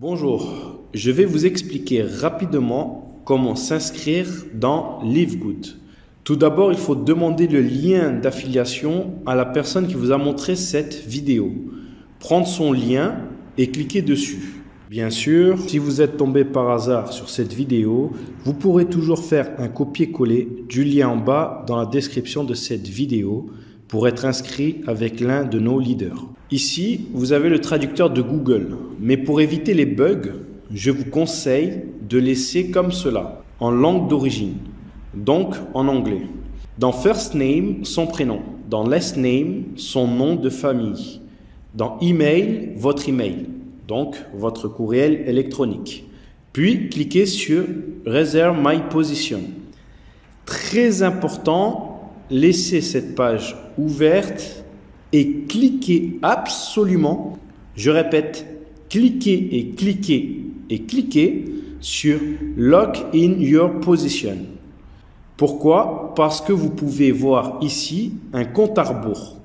Bonjour, je vais vous expliquer rapidement comment s'inscrire dans Livegood. Tout d'abord, il faut demander le lien d'affiliation à la personne qui vous a montré cette vidéo. Prendre son lien et cliquer dessus. Bien sûr, si vous êtes tombé par hasard sur cette vidéo, vous pourrez toujours faire un copier-coller du lien en bas dans la description de cette vidéo pour être inscrit avec l'un de nos leaders. Ici, vous avez le traducteur de Google, mais pour éviter les bugs, je vous conseille de laisser comme cela, en langue d'origine, donc en anglais. Dans First Name, son prénom. Dans Last Name, son nom de famille. Dans Email, votre email, donc votre courriel électronique. Puis, cliquez sur Reserve My Position. Très important, laissez cette page ouverte et cliquez absolument, je répète, cliquez et cliquez et cliquez sur Lock in your position. Pourquoi? Parce que vous pouvez voir ici un compte à rebours.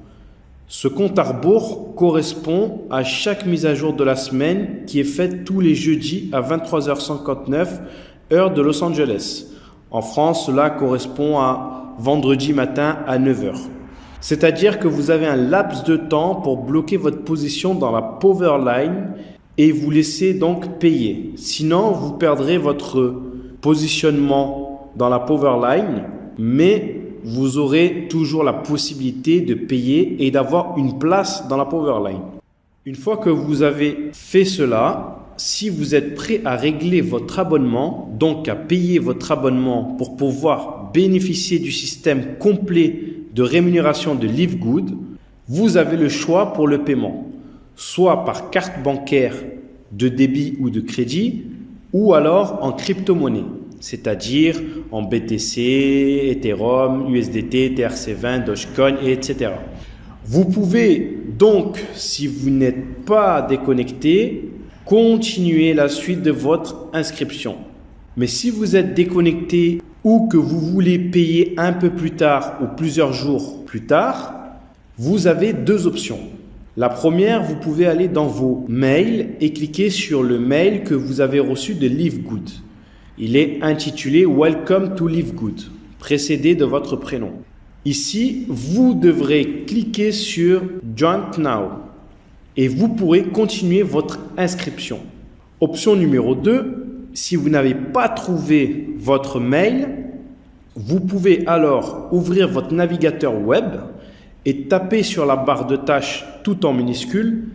Ce compte à rebours correspond à chaque mise à jour de la semaine qui est faite tous les jeudis à 23h59 heure de Los Angeles. En France, cela correspond à vendredi matin à 9h. C'est-à-dire que vous avez un laps de temps pour bloquer votre position dans la Powerline et vous laisser donc payer. Sinon, vous perdrez votre positionnement dans la Powerline, mais vous aurez toujours la possibilité de payer et d'avoir une place dans la Powerline. Une fois que vous avez fait cela, si vous êtes prêt à régler votre abonnement, donc à payer votre abonnement pour pouvoir bénéficier du système complet de rémunération de Livegood, vous avez le choix pour le paiement, soit par carte bancaire de débit ou de crédit, ou alors en crypto-monnaie, c'est-à-dire en BTC, Ethereum, USDT, TRC20, Dogecoin, etc. Vous pouvez donc, si vous n'êtes pas déconnecté, continuer la suite de votre inscription. Mais si vous êtes déconnecté ou que vous voulez payer un peu plus tard ou plusieurs jours plus tard, vous avez deux options. La première, vous pouvez aller dans vos mails et cliquer sur le mail que vous avez reçu de Livegood. Il est intitulé Welcome to Livegood, précédé de votre prénom. Ici, vous devrez cliquer sur Join Now et vous pourrez continuer votre inscription. Option numéro 2, si vous n'avez pas trouvé votre mail, vous pouvez alors ouvrir votre navigateur web et taper sur la barre de tâches tout en minuscule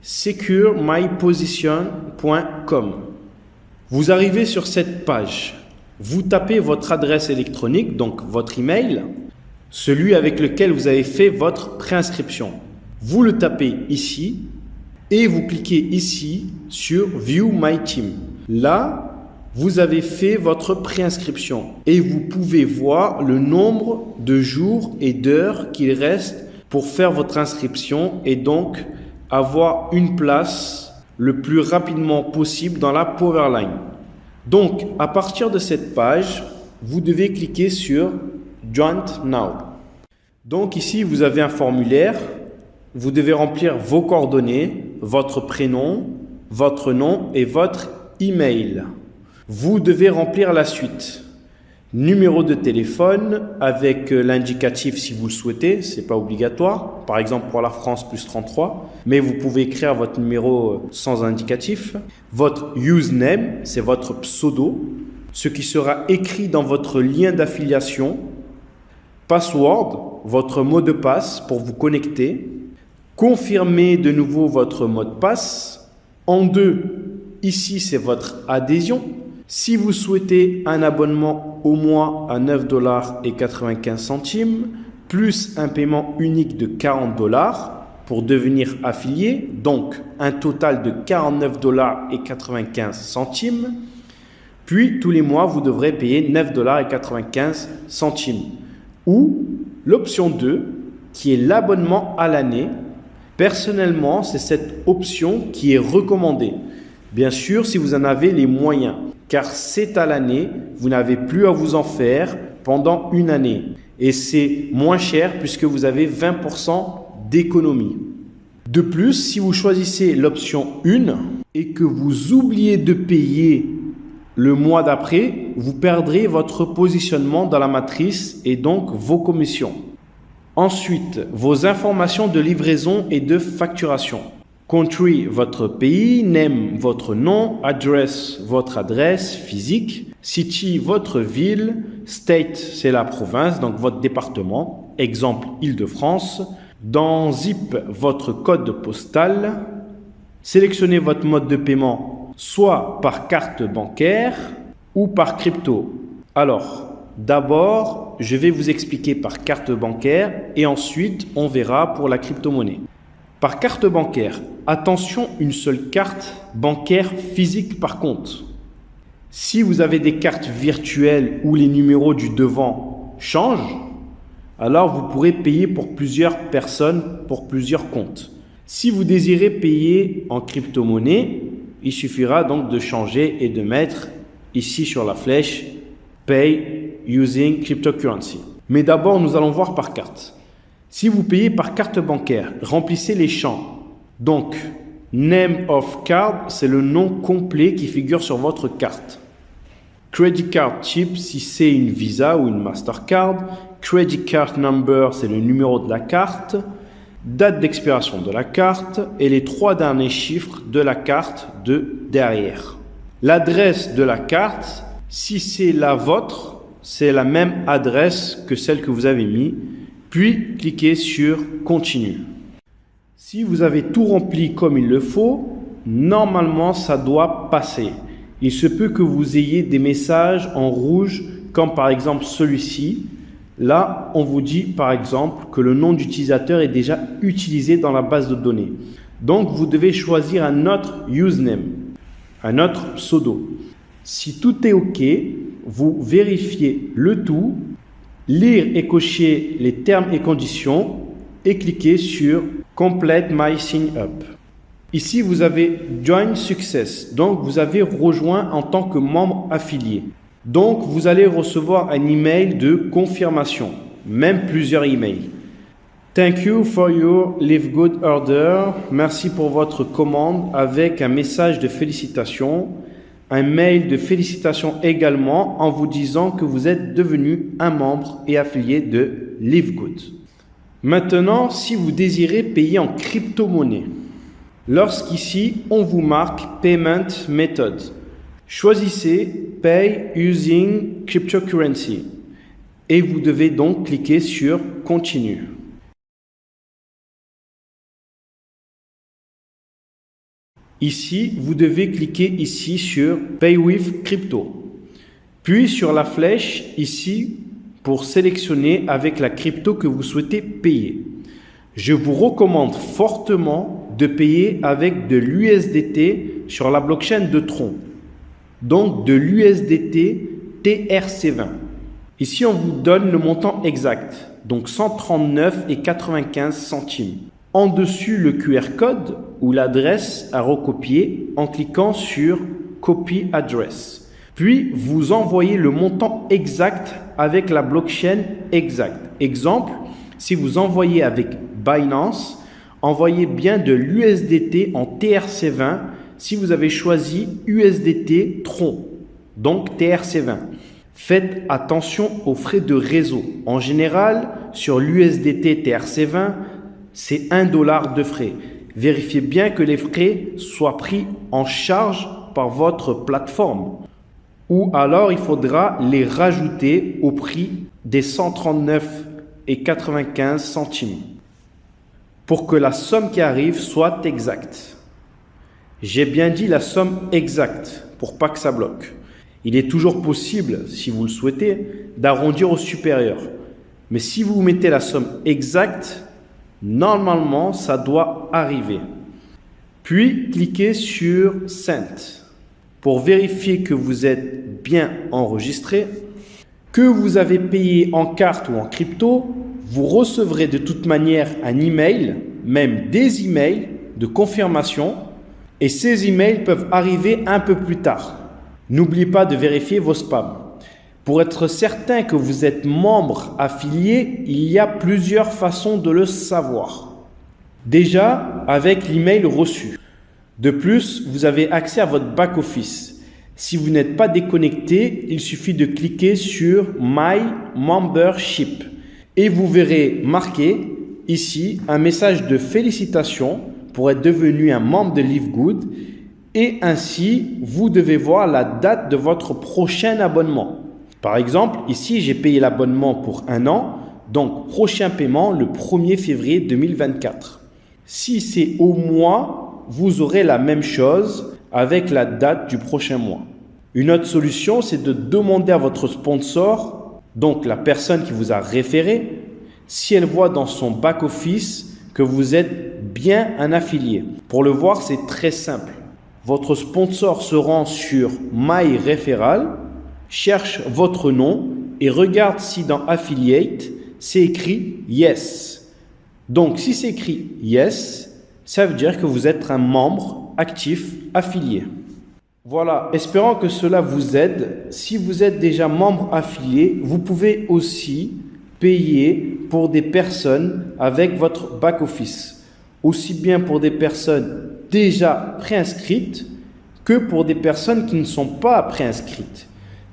securemyposition.com. Vous arrivez sur cette page. Vous tapez votre adresse électronique, donc votre email, celui avec lequel vous avez fait votre préinscription. Vous le tapez ici et vous cliquez ici sur View My Team. Là, vous avez fait votre préinscription et vous pouvez voir le nombre de jours et d'heures qu'il reste pour faire votre inscription et donc avoir une place le plus rapidement possible dans la Powerline. Donc, à partir de cette page, vous devez cliquer sur Join Now. Donc ici, vous avez un formulaire. Vous devez remplir vos coordonnées, votre prénom, votre nom et votre email. Vous devez remplir la suite. Numéro de téléphone avec l'indicatif si vous le souhaitez, ce n'est pas obligatoire. Par exemple pour la France plus 33, mais vous pouvez écrire votre numéro sans indicatif. Votre username, c'est votre pseudo, ce qui sera écrit dans votre lien d'affiliation. Password, votre mot de passe pour vous connecter. Confirmez de nouveau votre mot de passe. En 2, ici c'est votre adhésion. Si vous souhaitez un abonnement au mois à 9,95 $, plus un paiement unique de 40 $ pour devenir affilié, donc un total de 49,95 $, puis tous les mois vous devrez payer 9,95 $. Ou l'option 2, qui est l'abonnement à l'année. Personnellement, c'est cette option qui est recommandée. Bien sûr, si vous en avez les moyens, car c'est à l'année, vous n'avez plus à vous en faire pendant une année. Et c'est moins cher puisque vous avez 20% d'économie. De plus, si vous choisissez l'option 1, et que vous oubliez de payer le mois d'après, vous perdrez votre positionnement dans la matrice et donc vos commissions. Ensuite, vos informations de livraison et de facturation. Country, votre pays, name, votre nom, address, votre adresse physique, city, votre ville, state, c'est la province, donc votre département, exemple Île-de-France. Dans zip, votre code postal. Sélectionnez votre mode de paiement, soit par carte bancaire ou par crypto. Alors, d'abord, je vais vous expliquer par carte bancaire et ensuite, on verra pour la crypto-monnaie. Par carte bancaire, attention, une seule carte bancaire physique par contre. Si vous avez des cartes virtuelles où les numéros du devant changent, alors vous pourrez payer pour plusieurs personnes, pour plusieurs comptes. Si vous désirez payer en crypto-monnaie, il suffira donc de changer et de mettre ici sur la flèche « Pay using cryptocurrency ». Mais d'abord, nous allons voir par carte. Si vous payez par carte bancaire, remplissez les champs. Donc, Name of card, c'est le nom complet qui figure sur votre carte. Credit card type, si c'est une Visa ou une Mastercard. Credit card number, c'est le numéro de la carte. Date d'expiration de la carte et les 3 derniers chiffres de la carte de derrière. L'adresse de la carte, si c'est la vôtre, c'est la même adresse que celle que vous avez mis. Puis, cliquez sur « Continue ». Si vous avez tout rempli comme il le faut, normalement, ça doit passer. Il se peut que vous ayez des messages en rouge, comme par exemple celui-ci. Là, on vous dit par exemple que le nom d'utilisateur est déjà utilisé dans la base de données. Donc, vous devez choisir un autre username, un autre pseudo. Si tout est OK, vous vérifiez le tout, lire et cocher les termes et conditions et cliquez sur « Complete my sign up ». Ici, vous avez « Join Success », donc vous avez rejoint en tant que membre affilié. Donc, vous allez recevoir un email de confirmation, même plusieurs emails. Thank you for your Live Good order. Merci pour votre commande avec un message de félicitations. Un mail de félicitations également en vous disant que vous êtes devenu un membre et affilié de Live Good. Maintenant, si vous désirez payer en crypto-monnaie, lorsqu'ici, on vous marque Payment Method. Choisissez Pay using cryptocurrency et vous devez donc cliquer sur Continue. Ici, vous devez cliquer ici sur Pay with Crypto. Puis sur la flèche ici pour sélectionner avec la crypto que vous souhaitez payer. Je vous recommande fortement de payer avec de l'USDT sur la blockchain de Tron. Donc de l'USDT TRC20. Ici, on vous donne le montant exact. Donc 139,95 centimes. En dessus, le QR code ou l'adresse à recopier en cliquant sur Copy Address. Puis, vous envoyez le montant exact avec la blockchain exacte. Exemple, si vous envoyez avec Binance, envoyez bien de l'USDT en TRC20 si vous avez choisi USDT Tron, donc TRC20. Faites attention aux frais de réseau. En général, sur l'USDT TRC20, c'est $1 de frais. Vérifiez bien que les frais soient pris en charge par votre plateforme. Ou alors, il faudra les rajouter au prix des 139,95 centimes pour que la somme qui arrive soit exacte. J'ai bien dit la somme exacte pour pas que ça bloque. Il est toujours possible, si vous le souhaitez, d'arrondir au supérieur. Mais si vous mettez la somme exacte, normalement, ça doit arriver. Puis, cliquez sur « Send » pour vérifier que vous êtes bien enregistré, que vous avez payé en carte ou en crypto. Vous recevrez de toute manière un email, même des emails de confirmation. Et ces emails peuvent arriver un peu plus tard. N'oubliez pas de vérifier vos spams. Pour être certain que vous êtes membre affilié, il y a plusieurs façons de le savoir. Déjà, avec l'email reçu. De plus, vous avez accès à votre back-office. Si vous n'êtes pas déconnecté, il suffit de cliquer sur My Membership et vous verrez marqué ici un message de félicitations pour être devenu un membre de Live Good et ainsi vous devez voir la date de votre prochain abonnement. Par exemple, ici j'ai payé l'abonnement pour 1 an, donc prochain paiement le 1er février 2024. Si c'est au mois, vous aurez la même chose avec la date du prochain mois. Une autre solution, c'est de demander à votre sponsor, donc la personne qui vous a référé, si elle voit dans son back-office que vous êtes bien un affilié. Pour le voir, c'est très simple. Votre sponsor se rend sur My Referral, cherche votre nom et regarde si dans Affiliate, c'est écrit Yes. Donc, si c'est écrit Yes, ça veut dire que vous êtes un membre actif affilié. Voilà, espérant que cela vous aide. Si vous êtes déjà membre affilié, vous pouvez aussi payer pour des personnes avec votre back-office. Aussi bien pour des personnes déjà préinscrites que pour des personnes qui ne sont pas préinscrites.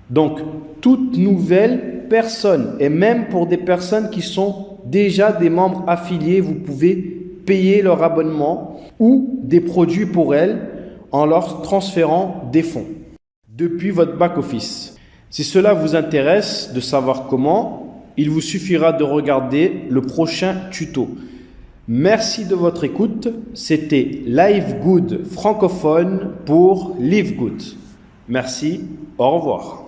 Donc, toute nouvelle personne et même pour des personnes qui sont déjà des membres affiliés, vous pouvez payer leur abonnement ou des produits pour elles en leur transférant des fonds depuis votre back-office. Si cela vous intéresse de savoir comment, il vous suffira de regarder le prochain tuto. Merci de votre écoute. C'était Live Good francophone pour Live Good. Merci, au revoir.